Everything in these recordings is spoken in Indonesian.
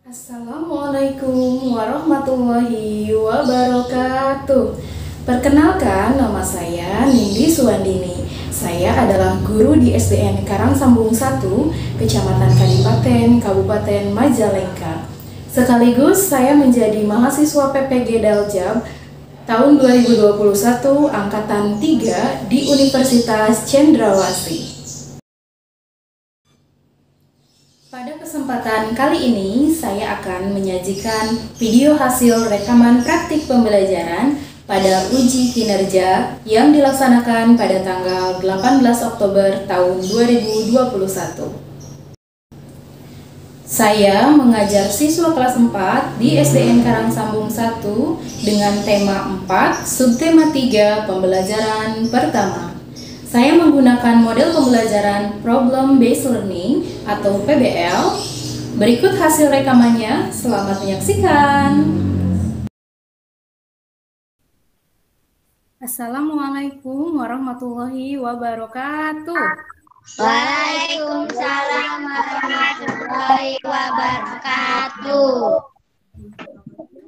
Assalamualaikum warahmatullahi wabarakatuh. Perkenalkan, nama saya Nindi Suwandini. Saya adalah guru di SDN Karangsambung 1, Kecamatan Kadipaten, Kabupaten Majalengka. Sekaligus saya menjadi mahasiswa PPG Daljab tahun 2021 angkatan 3 di Universitas Cendrawasih. Pada kesempatan kali ini, saya akan menyajikan video hasil rekaman praktik pembelajaran pada uji kinerja yang dilaksanakan pada tanggal 18 Oktober tahun 2021. Saya mengajar siswa kelas 4 di SDN Karangsambung 1 dengan tema 4, subtema 3, pembelajaran pertama. Saya menggunakan model pembelajaran Problem Based Learning atau PBL. Berikut hasil rekamannya, selamat menyaksikan. Assalamualaikum warahmatullahi wabarakatuh. Waalaikumsalam warahmatullahi wabarakatuh.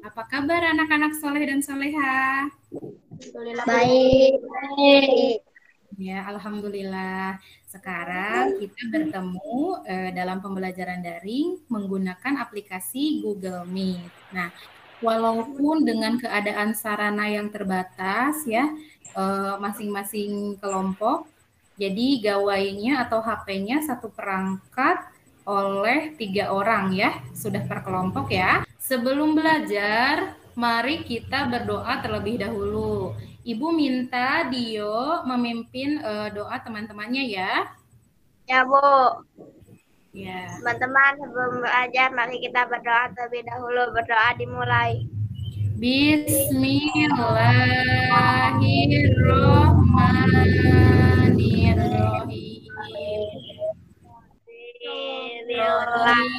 Apa kabar anak-anak soleh dan soleha? Baik. Ya, alhamdulillah. Sekarang kita bertemu dalam pembelajaran daring menggunakan aplikasi Google Meet. Nah, walaupun dengan keadaan sarana yang terbatas ya, masing-masing kelompok, jadi gawainya atau HP-nya satu perangkat oleh 3 orang ya, sudah per kelompok ya. Sebelum belajar, mari kita berdoa terlebih dahulu. Ibu minta Dio memimpin doa teman-temannya ya. Ya, Bu. Ya. Teman-teman, sebelum belajar, mari kita berdoa terlebih dahulu. Berdoa dimulai. Bismillahirrahmanirrahim. Bismillahirrahmanirrahim.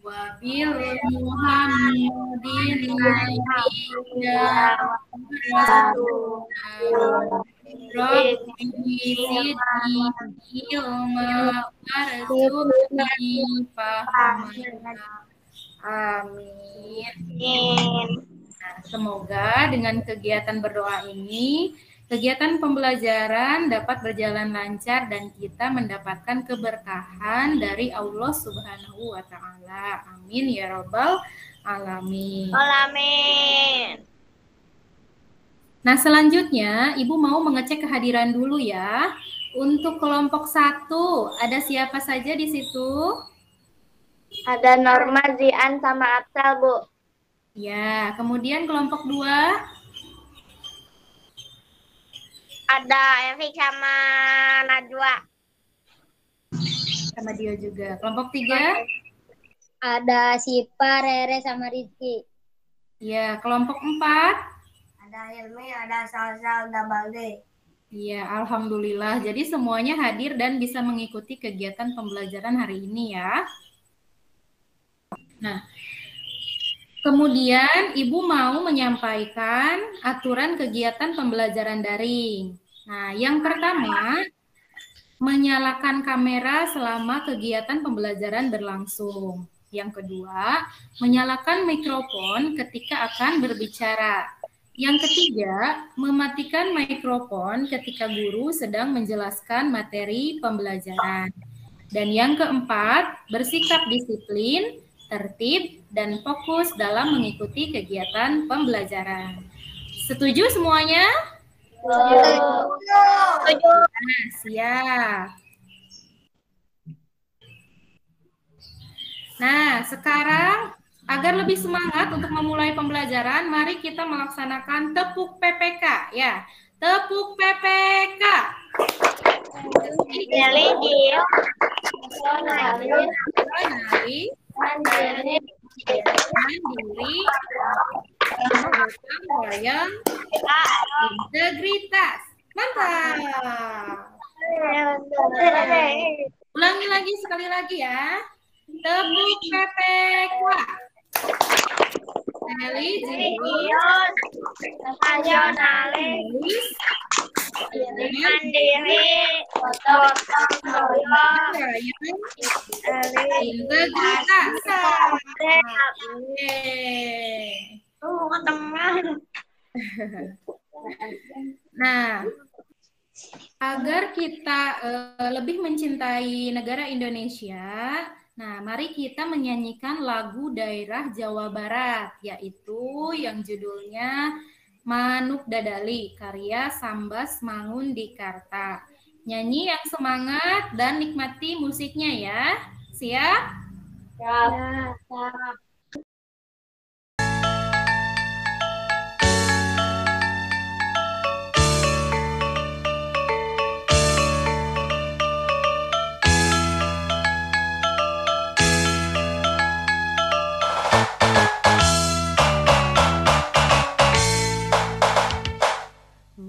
Wabil Muhammadin Rabbi zidni ilma warzuqni fahma. Amin. Nah, semoga dengan kegiatan berdoa ini, kegiatan pembelajaran dapat berjalan lancar dan kita mendapatkan keberkahan dari Allah Subhanahu wa Ta'ala. Amin ya Rabbal Alamin. Amin. Nah, selanjutnya Ibu mau mengecek kehadiran dulu ya. Untuk kelompok 1, ada siapa saja di situ? Ada Norma, Zian, sama Absal, Bu. Ya, kemudian kelompok 2? Ada Erik sama Najwa. Sama dia juga. Kelompok 3? Ada Sipa, Rere, sama Rizky. Ya, kelompok 4? Ada Hilmi, ada Salsal, ada Balde. Iya, alhamdulillah. Jadi semuanya hadir dan bisa mengikuti kegiatan pembelajaran hari ini ya. Nah, kemudian Ibu mau menyampaikan aturan kegiatan pembelajaran daring. Nah, yang pertama, menyalakan kamera selama kegiatan pembelajaran berlangsung. Yang kedua, menyalakan mikrofon ketika akan berbicara. Yang ketiga, mematikan mikrofon ketika guru sedang menjelaskan materi pembelajaran. Dan yang keempat, bersikap disiplin, tertib, dan fokus dalam mengikuti kegiatan pembelajaran. Setuju semuanya? Setuju. Nah, siap. Nah, sekarang agar lebih semangat untuk memulai pembelajaran, mari kita melaksanakan tepuk PPK ya. Tepuk PPK. Mandiri, wayang, integritas. Mantap. Ulangi lagi sekali lagi ya. Tepuk PPK. Religius, nasionalis, mandiri, gotong royong, integritas. teman. Nah, agar kita lebih mencintai negara Indonesia, nah mari kita menyanyikan lagu daerah Jawa Barat, yaitu yang judulnya Manuk Dadali, karya Sambas Mangun Dikarta. Nyanyi yang semangat dan nikmati musiknya ya. Siap? Ya.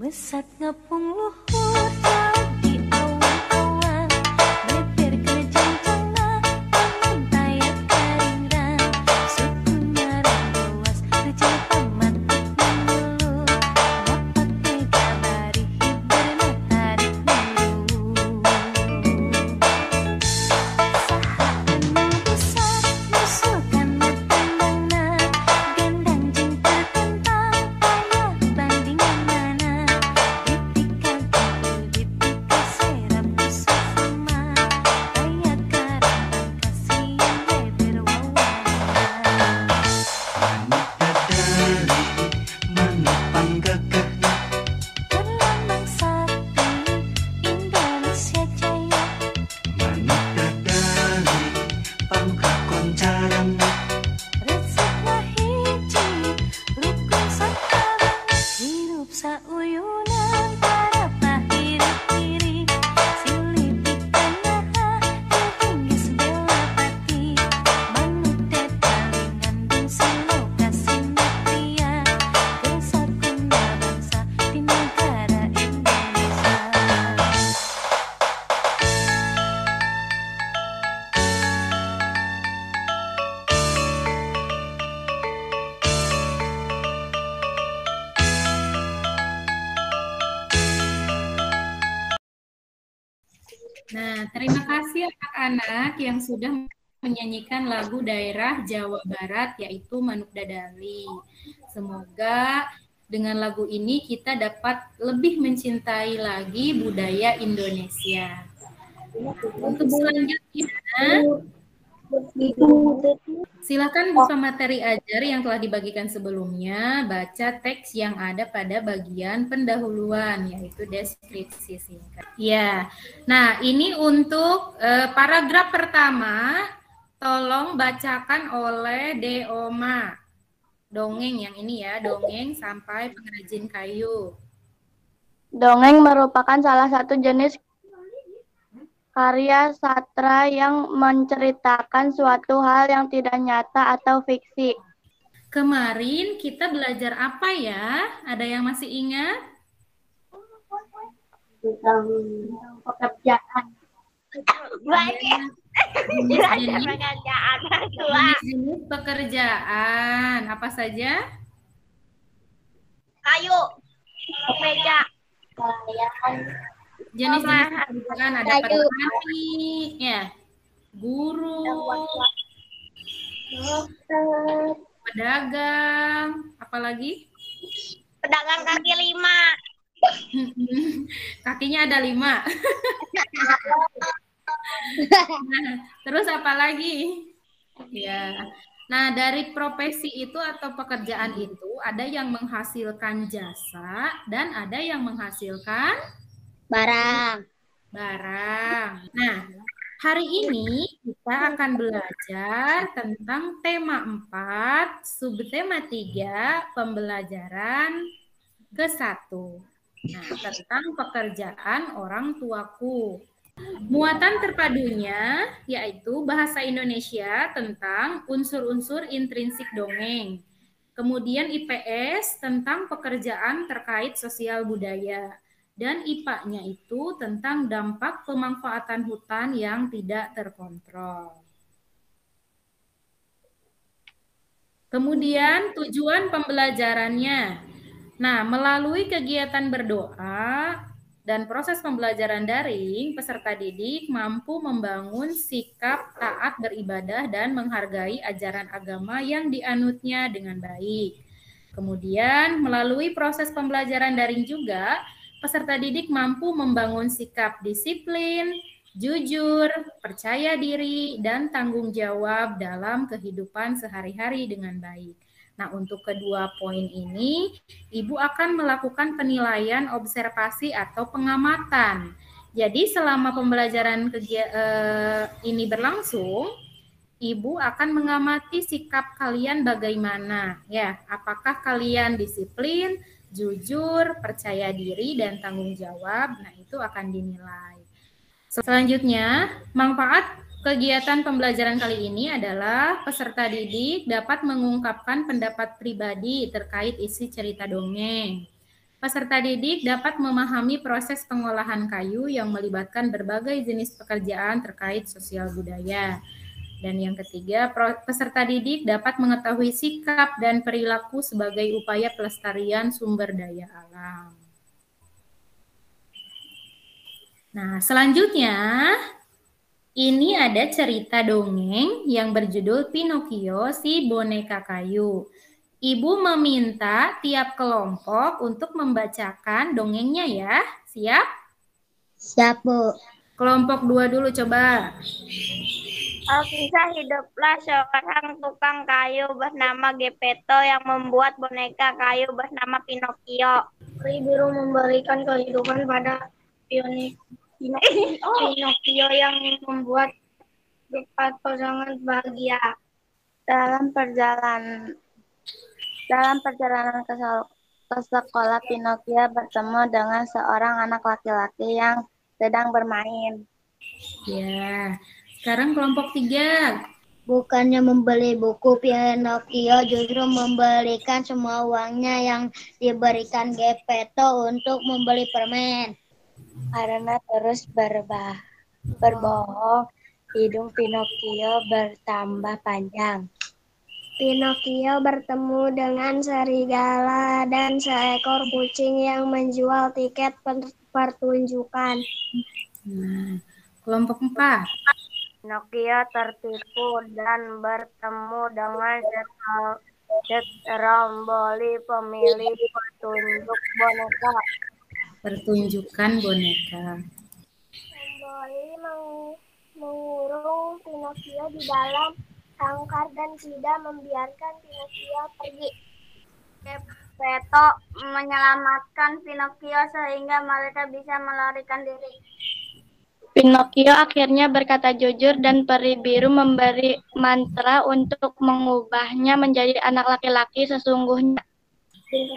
Mesat ngepung luhur jauh di awan-awan, beber kejangjana pemantaian karingan, suku ngarang luas kecil pamatik mulu, dapat megabari hiberna tarik dulu. Saha anu besar musuhkan tendangna, gendang jing tertentang payah bandingan mana. Sauyunan para pahiri-hiri, silipik tanah ketinggis bela pati, manuk dadali ngandung silokasi mutia, kesakunda bangsa di negara Indonesia. Nah, terima kasih anak-anak yang sudah menyanyikan lagu daerah Jawa Barat, yaitu Manuk Dadali. Semoga dengan lagu ini kita dapat lebih mencintai lagi budaya Indonesia. Untuk selanjutnya, silakan buka materi ajar yang telah dibagikan sebelumnya, baca teks yang ada pada bagian pendahuluan, yaitu deskripsi singkat. Ya, nah ini untuk paragraf pertama, tolong bacakan oleh Deoma. Dongeng yang ini ya, dongeng sampai pengrajin kayu. Dongeng merupakan salah satu jenis karya sastra yang menceritakan suatu hal yang tidak nyata atau fiksi. Kemarin kita belajar apa ya? Ada yang masih ingat? Tentang pekerjaan. Banyak. Jenis pekerjaan apa saja? Kayu, meja, Jenis-jenis pekerjaan ada petani, ya, guru, Dokter, pedagang, apalagi? pedagang kaki lima, Kakinya ada 5. Nah, terus apa lagi? Ya. Nah, dari profesi itu atau pekerjaan itu ada yang menghasilkan jasa dan ada yang menghasilkan barang. barang. Nah, hari ini kita akan belajar tentang tema 4, subtema 3, pembelajaran ke-1. Nah, tentang pekerjaan orang tuaku. Muatan terpadunya yaitu bahasa Indonesia tentang unsur-unsur intrinsik dongeng. Kemudian IPS tentang pekerjaan terkait sosial budaya. Dan IPA-nya itu tentang dampak pemanfaatan hutan yang tidak terkontrol. Kemudian tujuan pembelajarannya. Nah, melalui kegiatan berdoa dan proses pembelajaran daring, peserta didik mampu membangun sikap taat beribadah dan menghargai ajaran agama yang dianutnya dengan baik. Kemudian, melalui proses pembelajaran daring juga, peserta didik mampu membangun sikap disiplin, jujur, percaya diri, dan tanggung jawab dalam kehidupan sehari-hari dengan baik. Nah, untuk kedua poin ini, Ibu akan melakukan penilaian observasi atau pengamatan. Jadi, selama pembelajaran ini berlangsung, Ibu akan mengamati sikap kalian bagaimana, ya. Apakah kalian disiplin, jujur, percaya diri, dan tanggung jawab? Nah, itu akan dinilai. Selanjutnya, manfaat kegiatan pembelajaran kali ini adalah peserta didik dapat mengungkapkan pendapat pribadi terkait isi cerita dongeng. Peserta didik dapat memahami proses pengolahan kayu yang melibatkan berbagai jenis pekerjaan terkait sosial budaya. Dan yang ketiga, peserta didik dapat mengetahui sikap dan perilaku sebagai upaya pelestarian sumber daya alam. Nah, selanjutnya ini ada cerita dongeng yang berjudul Pinocchio si boneka kayu. Ibu meminta tiap kelompok untuk membacakan dongengnya ya. Siap? Siap, Bu. Kelompok 2 dulu coba. Alkisah hiduplah seorang tukang kayu bernama Geppetto yang membuat boneka kayu bernama Pinocchio. Peri biru memberikan kehidupan pada Pinocchio yang membuat dapat pasangan bahagia. Dalam perjalanan ke sekolah, Pinocchio bertemu dengan seorang anak laki-laki yang sedang bermain. Ya, sekarang kelompok 3. Bukannya membeli buku, Pinocchio justru memberikan semua uangnya yang diberikan Geppetto untuk membeli permen. Karena terus berbohong, hidung Pinocchio bertambah panjang. Pinocchio bertemu dengan serigala dan seekor kucing yang menjual tiket pertunjukan. Nah, kelompok 4. Pinocchio tertipu dan bertemu dengan seromboli pemilik petunjuk boneka. Pertunjukan boneka. Seromboli mengurung Pinocchio di dalam sangkar dan tidak membiarkan Pinocchio pergi. Geppetto menyelamatkan Pinocchio sehingga mereka bisa melarikan diri. Pinocchio akhirnya berkata jujur dan peri biru memberi mantra untuk mengubahnya menjadi anak laki-laki sesungguhnya.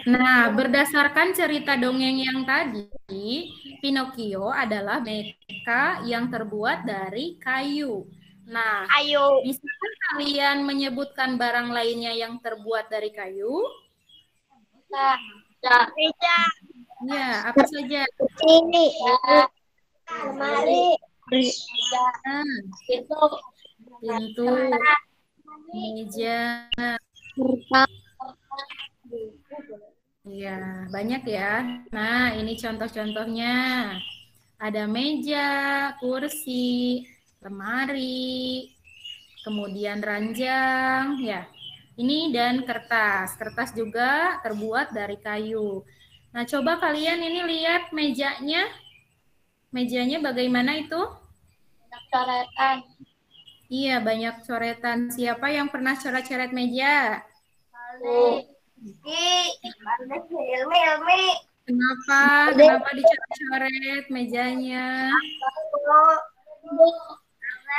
Nah, berdasarkan cerita dongeng yang tadi, Pinocchio adalah boneka yang terbuat dari kayu. Nah, bisakah kalian menyebutkan barang lainnya yang terbuat dari kayu? Meja, Ya, apa saja? Ini lemari, Pintu, meja. Ya, banyak ya. Nah, ini contoh-contohnya. Ada meja, kursi, lemari, kemudian ranjang, ya. Ini dan kertas. Kertas juga terbuat dari kayu. Nah, coba kalian ini lihat mejanya. Mejanya bagaimana itu? Coretan. Iya, banyak coretan. Siapa yang pernah coret-coret meja? Ilmi. Kenapa? Kenapa dicoret-coret mejanya?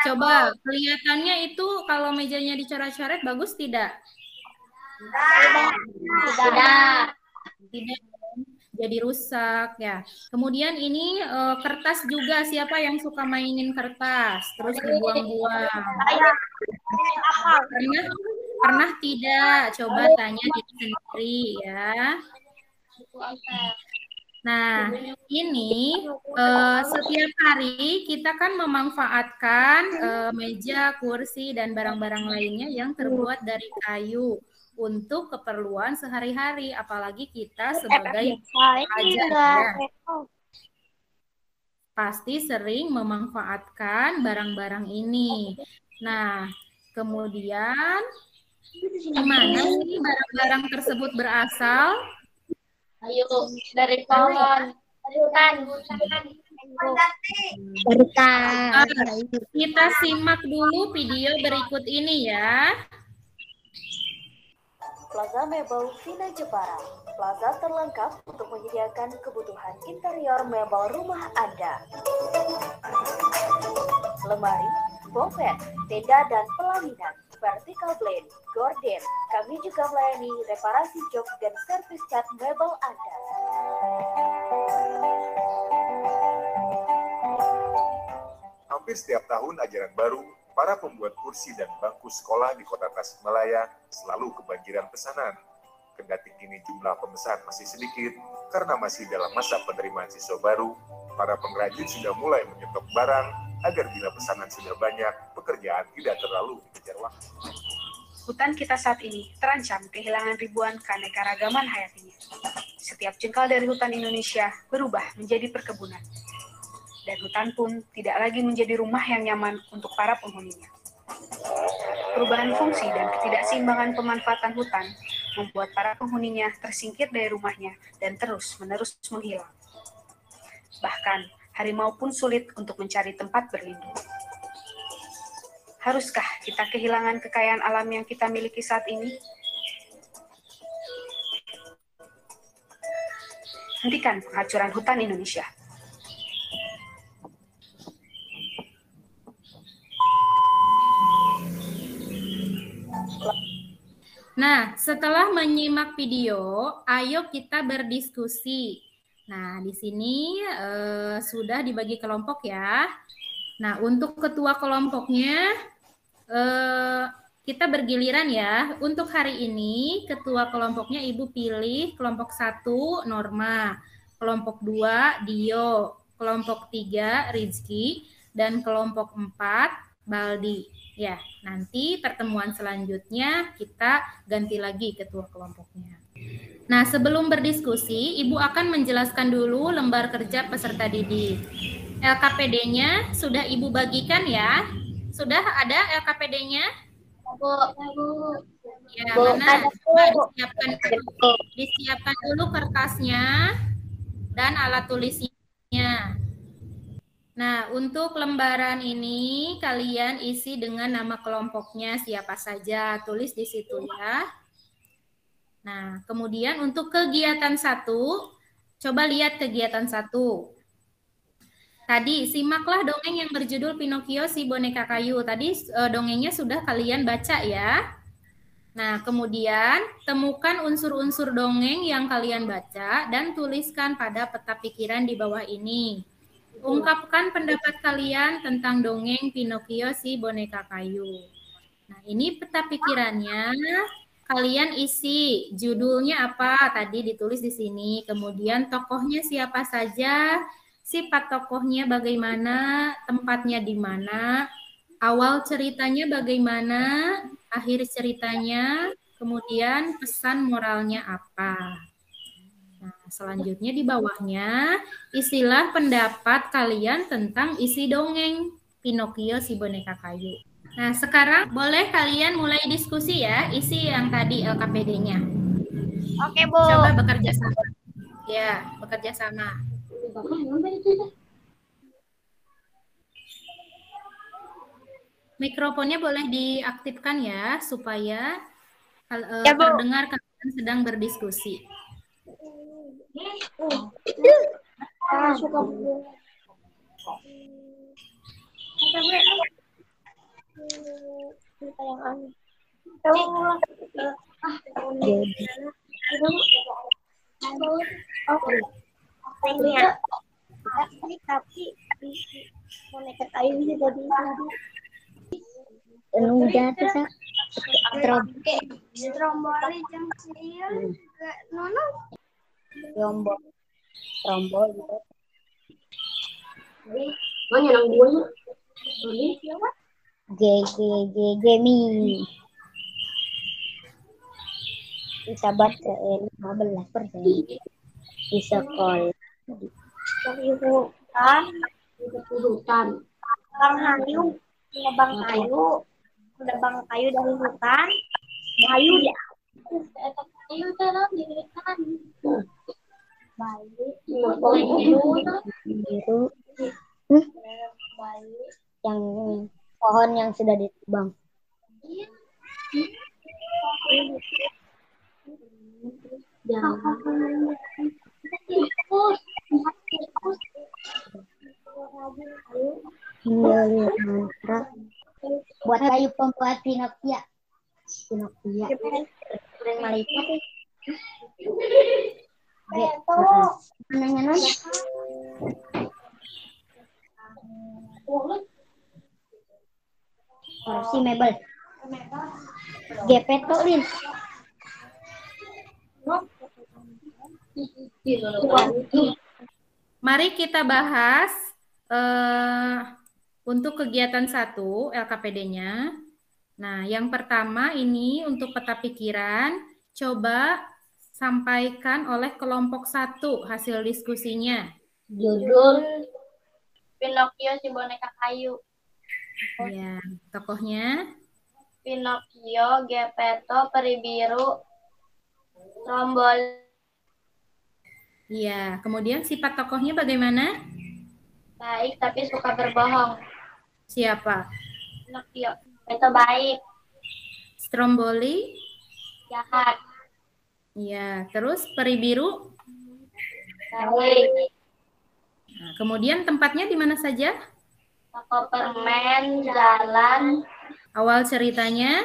Coba, kelihatannya itu kalau mejanya dicoret-coret bagus tidak? tidak. Tidak. Jadi rusak ya. Kemudian ini kertas juga, siapa yang suka mainin kertas terus dibuang-buang? Pernah tidak? Coba tanya diri sendiri ya. Nah, ini setiap hari kita kan memanfaatkan meja, kursi, dan barang-barang lainnya yang terbuat dari kayu untuk keperluan sehari-hari, apalagi kita sebagai pelajar. Ya. pasti sering memanfaatkan barang-barang ini. Nah, kemudian di mana sih barang-barang tersebut berasal? Ayo, dari pohon. Berkas. Kita simak dulu video berikut ini ya. Plaza Mebel Vina Jepara. Plaza terlengkap untuk menyediakan kebutuhan interior mebel rumah Anda. Lemari, bongket, tenda dan pelaminan, vertical blade, gorden. Kami juga melayani reparasi jok dan servis cat mebel Anda. Hampir setiap tahun ajaran baru, para pembuat kursi dan bangku sekolah di kota Tasikmalaya selalu kebanjiran pesanan. Kendati kini jumlah pemesan masih sedikit, karena masih dalam masa penerimaan siswa baru, para pengrajin sudah mulai menyetok barang agar bila pesanan sudah banyak, pekerjaan tidak terlalu dikejar waktu. Hutan kita saat ini terancam kehilangan ribuan keanekaragaman hayatinya. Setiap jengkal dari hutan Indonesia berubah menjadi perkebunan. Dan hutan pun tidak lagi menjadi rumah yang nyaman untuk para penghuninya. Perubahan fungsi dan ketidakseimbangan pemanfaatan hutan membuat para penghuninya tersingkir dari rumahnya dan terus-menerus menghilang. Bahkan, harimau pun sulit untuk mencari tempat berlindung. Haruskah kita kehilangan kekayaan alam yang kita miliki saat ini? Hentikan penghancuran hutan Indonesia. Nah, setelah menyimak video, ayo kita berdiskusi. Nah, di sini sudah dibagi kelompok ya. Nah, untuk ketua kelompoknya, kita bergiliran ya. Untuk hari ini, ketua kelompoknya Ibu pilih kelompok 1, Norma. Kelompok 2, Dio. Kelompok 3, Rizky. Dan kelompok 4, Baldi. Ya, nanti pertemuan selanjutnya kita ganti lagi ketua kelompoknya. Nah, sebelum berdiskusi, Ibu akan menjelaskan dulu lembar kerja peserta didik. LKPD-nya sudah Ibu bagikan ya? Sudah ada LKPD-nya? Ya, mana? Coba disiapkan dulu kertasnya dan alat tulisnya. Nah, untuk lembaran ini kalian isi dengan nama kelompoknya siapa saja, tulis di situ ya. Nah, kemudian untuk kegiatan 1, coba lihat kegiatan 1. Tadi simaklah dongeng yang berjudul Pinocchio si boneka kayu. Tadi dongengnya sudah kalian baca ya. Nah, kemudian temukan unsur-unsur dongeng yang kalian baca dan tuliskan pada peta pikiran di bawah ini. Ungkapkan pendapat kalian tentang dongeng Pinocchio si boneka kayu. Nah, ini peta pikirannya. Kalian isi judulnya apa? Tadi ditulis di sini. Kemudian tokohnya siapa saja, sifat tokohnya bagaimana, tempatnya di mana, awal ceritanya bagaimana, akhir ceritanya, kemudian pesan moralnya apa. Nah, selanjutnya di bawahnya, isilah pendapat kalian tentang isi dongeng Pinocchio si boneka kayu. Nah, sekarang boleh kalian mulai diskusi ya, isi yang tadi LKPD-nya. Oke, Bu. Coba bekerja sama. Ya, bekerja sama. Mikrofonnya boleh diaktifkan ya, supaya Ya, Bu. terdengar kalian sedang berdiskusi. Tapi boneka kayu juga bisa. Udah terus stromboli jam siil juga nono. Trombol gitu. Mana yang gue? Gemi. Bisa baca 15% di sekolah. menebang kayu dari hutan, kayu ya. Kayu terus di hutan. Biru. Yang pohon yang sudah ditebang. Mantra buat kayu pembuat Pinocchio. Sering melihat. Nanya. Kursi mebel. Gepeto, Lin. Mari kita bahas untuk kegiatan 1 LKPD-nya. Nah, yang pertama ini untuk peta pikiran, coba sampaikan oleh kelompok 1 hasil diskusinya. Judul Pinocchio si boneka kayu. Ya, tokohnya. Pinocchio, Geppetto, Peri Biru, Stromboli. Iya, kemudian sifat tokohnya bagaimana? Baik tapi suka berbohong. Siapa? Pinocchio. Itu baik. Stromboli? Jahat. Iya, terus Peri Biru? Baik. Nah, kemudian tempatnya di mana saja? Toko permen, jalan. Awal ceritanya?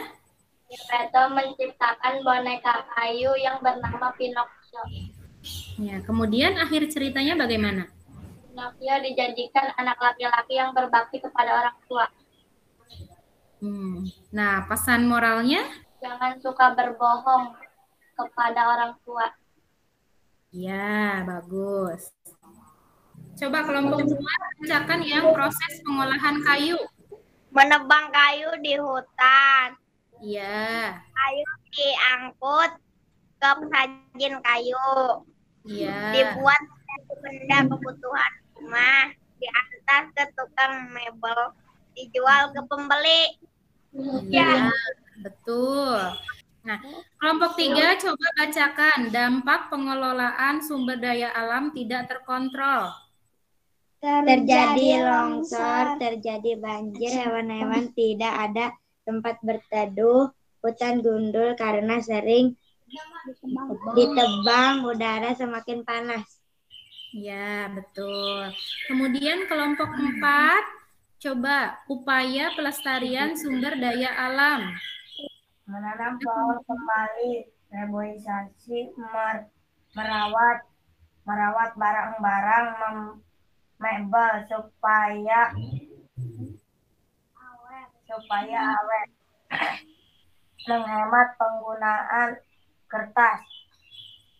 Geppetto menciptakan boneka kayu yang bernama Pinocchio. Ya, kemudian akhir ceritanya bagaimana? Pinocchio dijadikan anak laki-laki yang berbakti kepada orang tua. Nah, pesan moralnya? Jangan suka berbohong kepada orang tua. Ya, bagus. Coba kelompok 2 bacakan yang proses pengolahan kayu. Menebang kayu di hutan. Iya. Kayu diangkut ke pengrajin kayu. Iya. Dibuat benda kebutuhan rumah. Diantar ke tukang mebel. Dijual ke pembeli. Iya, betul. Nah, kelompok 3 coba bacakan dampak pengelolaan sumber daya alam tidak terkontrol. Terjadi longsor, terjadi banjir, hewan-hewan tidak ada tempat berteduh, hutan gundul karena sering ditebang, udara semakin panas. Ya, betul. Kemudian kelompok 4, coba upaya pelestarian sumber daya alam. Menanam pohon kembali, reboisasi, merawat barang-barang mebel supaya awet, menghemat penggunaan kertas.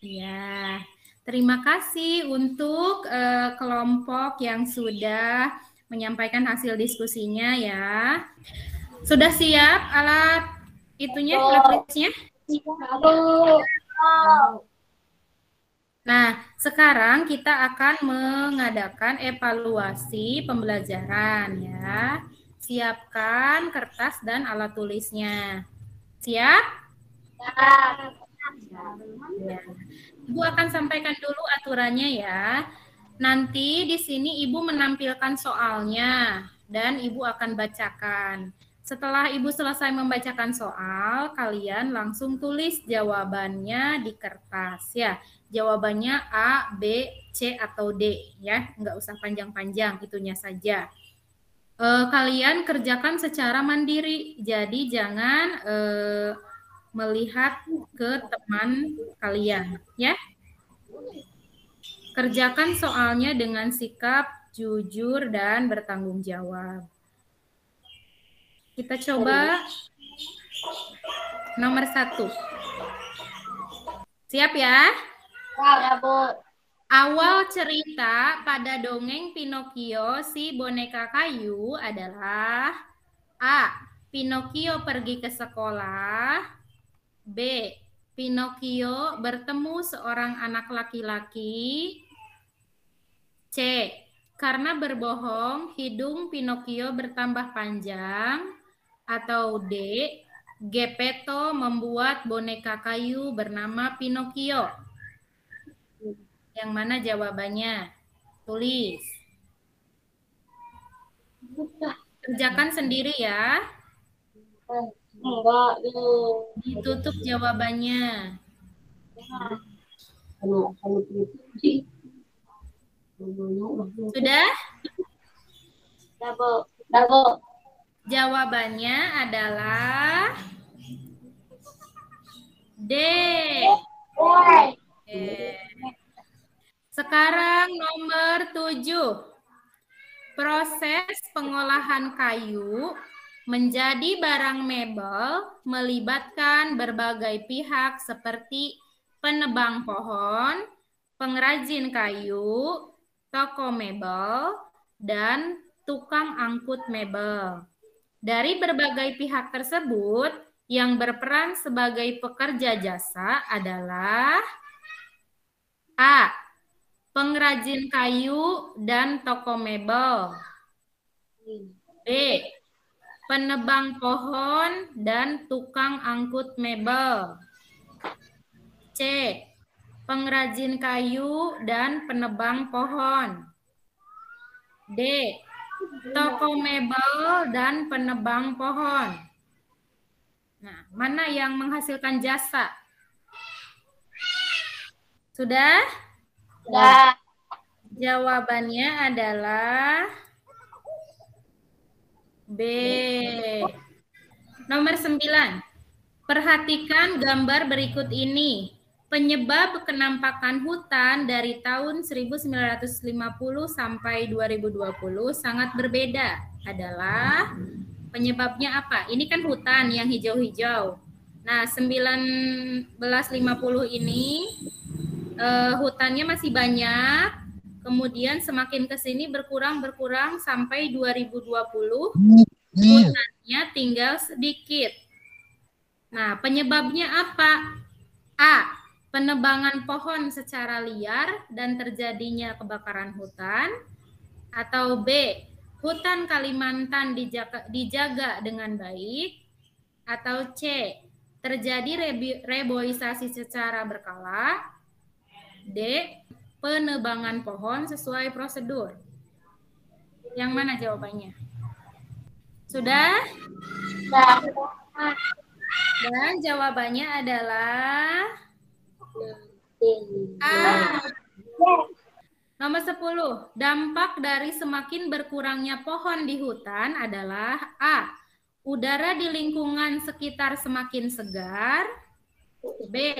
Ya, terima kasih untuk kelompok yang sudah menyampaikan hasil diskusinya ya. Sudah siap alat itunya, alat tulisnya? Nah, sekarang kita akan mengadakan evaluasi pembelajaran ya. Siapkan kertas dan alat tulisnya. Siap? Ya. Ibu akan sampaikan dulu aturannya ya. Nanti di sini Ibu menampilkan soalnya dan Ibu akan bacakan. Setelah Ibu selesai membacakan soal, kalian langsung tulis jawabannya di kertas ya. Jawabannya A, B, C, atau D ya. Nggak usah panjang-panjang, itunya saja. Kalian kerjakan secara mandiri, jadi jangan melihat ke teman kalian ya. Kerjakan soalnya dengan sikap jujur dan bertanggung jawab. Kita coba nomor 1. Siap ya? Ya, Bu. Awal cerita pada dongeng Pinocchio si boneka kayu adalah A. Pinocchio pergi ke sekolah. B. Pinocchio bertemu seorang anak laki-laki. C. karena berbohong, hidung Pinocchio bertambah panjang. Atau D, Geppetto membuat boneka kayu bernama Pinocchio. Yang mana jawabannya? Tulis. Kerjakan sendiri ya. Enggak, Ditutup jawabannya. Sudah? double. Jawabannya adalah D. Oke. Sekarang nomor 7. Proses pengolahan kayu menjadi barang mebel melibatkan berbagai pihak seperti penebang pohon, pengrajin kayu, toko mebel, dan tukang angkut mebel. Dari berbagai pihak tersebut, yang berperan sebagai pekerja jasa adalah A. Pengrajin kayu dan toko mebel. B. Penebang pohon dan tukang angkut mebel. C. Pengrajin kayu dan penebang pohon. D. Toko mebel dan penebang pohon. Nah, mana yang menghasilkan jasa? Sudah? Sudah. Jawabannya adalah B. Nomor 9. Perhatikan gambar berikut ini. Penyebab kenampakan hutan dari tahun 1950 sampai 2020 sangat berbeda. Adalah penyebabnya apa? Ini kan hutan yang hijau-hijau. Nah, 1950 ini hutannya masih banyak, kemudian semakin ke sini berkurang sampai 2020 hutannya tinggal sedikit. Nah, penyebabnya apa? A. Penebangan pohon secara liar dan terjadinya kebakaran hutan. Atau B. Hutan Kalimantan dijaga dengan baik. Atau C. Terjadi reboisasi secara berkala. D. Penebangan pohon sesuai prosedur. Yang mana jawabannya? Sudah? Dan jawabannya adalah A. Nomor 10. Dampak dari semakin berkurangnya pohon di hutan adalah A. Udara di lingkungan sekitar semakin segar. B.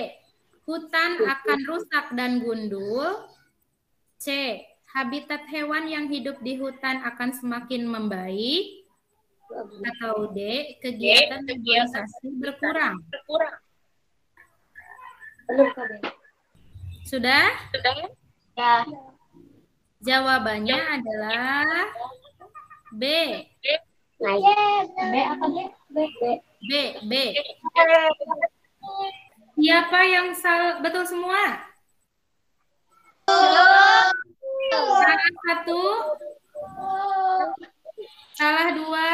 Hutan akan rusak dan gundul. C. Habitat hewan yang hidup di hutan akan semakin membaik. Atau D. Kegiatan reboisasi berkurang. Sudah? Ya. Jawabannya adalah B. B apa B? B. Siapa yang betul semua? Salah satu, salah dua,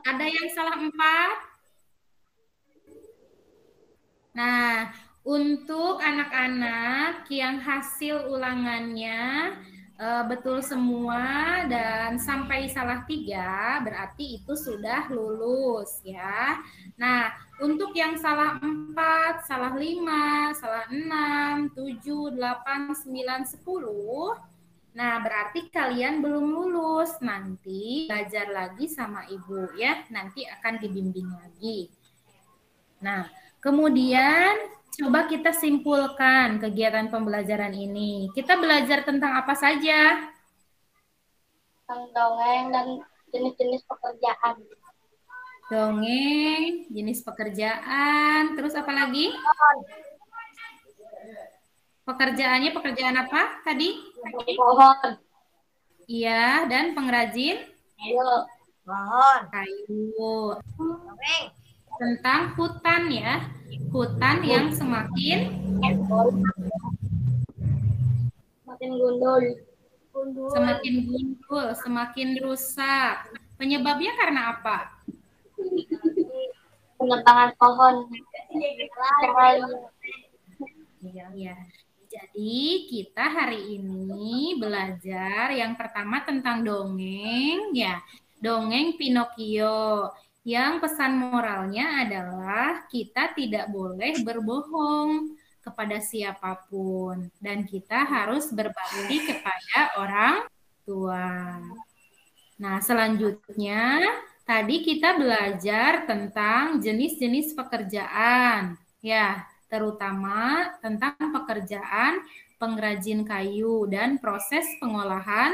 ada yang salah 4. Nah, untuk anak-anak yang hasil ulangannya betul semua dan sampai salah 3, berarti itu sudah lulus ya. Nah, untuk yang salah 4, salah 5, salah 6, 7, 8, 9, 10, nah berarti kalian belum lulus. Nanti belajar lagi sama ibu ya, nanti akan dibimbing lagi. Nah, kemudian coba kita simpulkan kegiatan pembelajaran ini. Kita belajar tentang apa saja? Tentang dongeng dan jenis-jenis pekerjaan. Dongeng, jenis pekerjaan, terus apa lagi? Pekerjaannya pekerjaan apa tadi? Pohon. Iya, dan pengrajin? Pohon. Kayu. Tentang hutan ya. Hutan yang semakin Semakin gundul. Semakin gundul, semakin rusak. Penyebabnya karena apa? Penebangan pohon. Ya. Jadi kita hari ini belajar yang pertama tentang dongeng, ya. Dongeng Pinocchio. Yang pesan moralnya adalah kita tidak boleh berbohong kepada siapapun dan kita harus berbakti kepada orang tua. Nah, selanjutnya tadi kita belajar tentang jenis-jenis pekerjaan, ya, terutama tentang pekerjaan pengrajin kayu dan proses pengolahan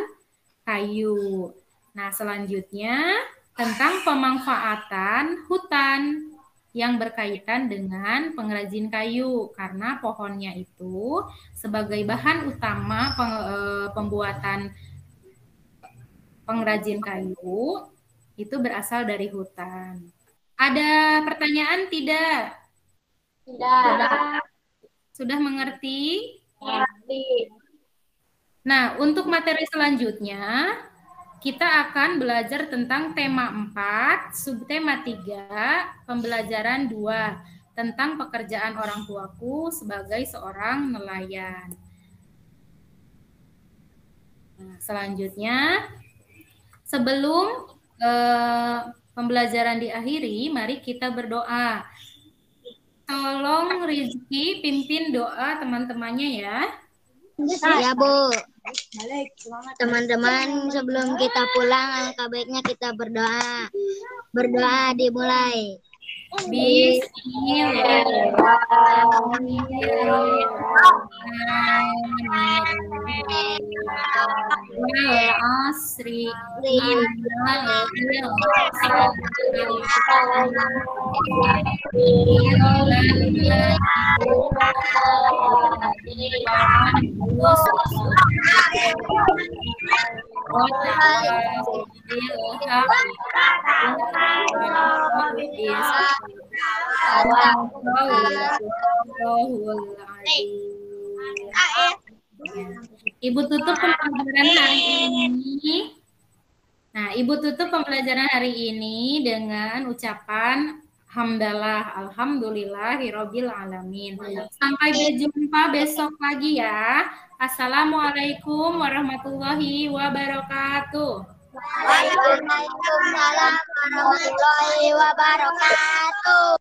kayu. Nah, selanjutnya tentang pemanfaatan hutan yang berkaitan dengan pengrajin kayu karena pohonnya itu sebagai bahan utama pembuatan pengrajin kayu itu berasal dari hutan. Ada pertanyaan tidak? Tidak. Sudah mengerti? Mengerti. Nah, untuk materi selanjutnya, kita akan belajar tentang tema 4, subtema 3, pembelajaran 2, tentang pekerjaan orang tuaku sebagai seorang nelayan. Nah, selanjutnya, sebelum pembelajaran diakhiri, mari kita berdoa. Tolong Rizky pimpin doa teman-temannya ya. Ya, Bu. Teman-teman, sebelum kita pulang, alangkah baiknya kita berdoa. Berdoa dimulai. Ibu tutup pembelajaran hari ini. Nah, Ibu tutup pembelajaran hari ini dengan ucapan hamdalah, alhamdulillahirabbil alamin. Sampai berjumpa besok lagi ya. Assalamualaikum warahmatullahi wabarakatuh. Waalaikumsalam warahmatullahi wabarakatuh.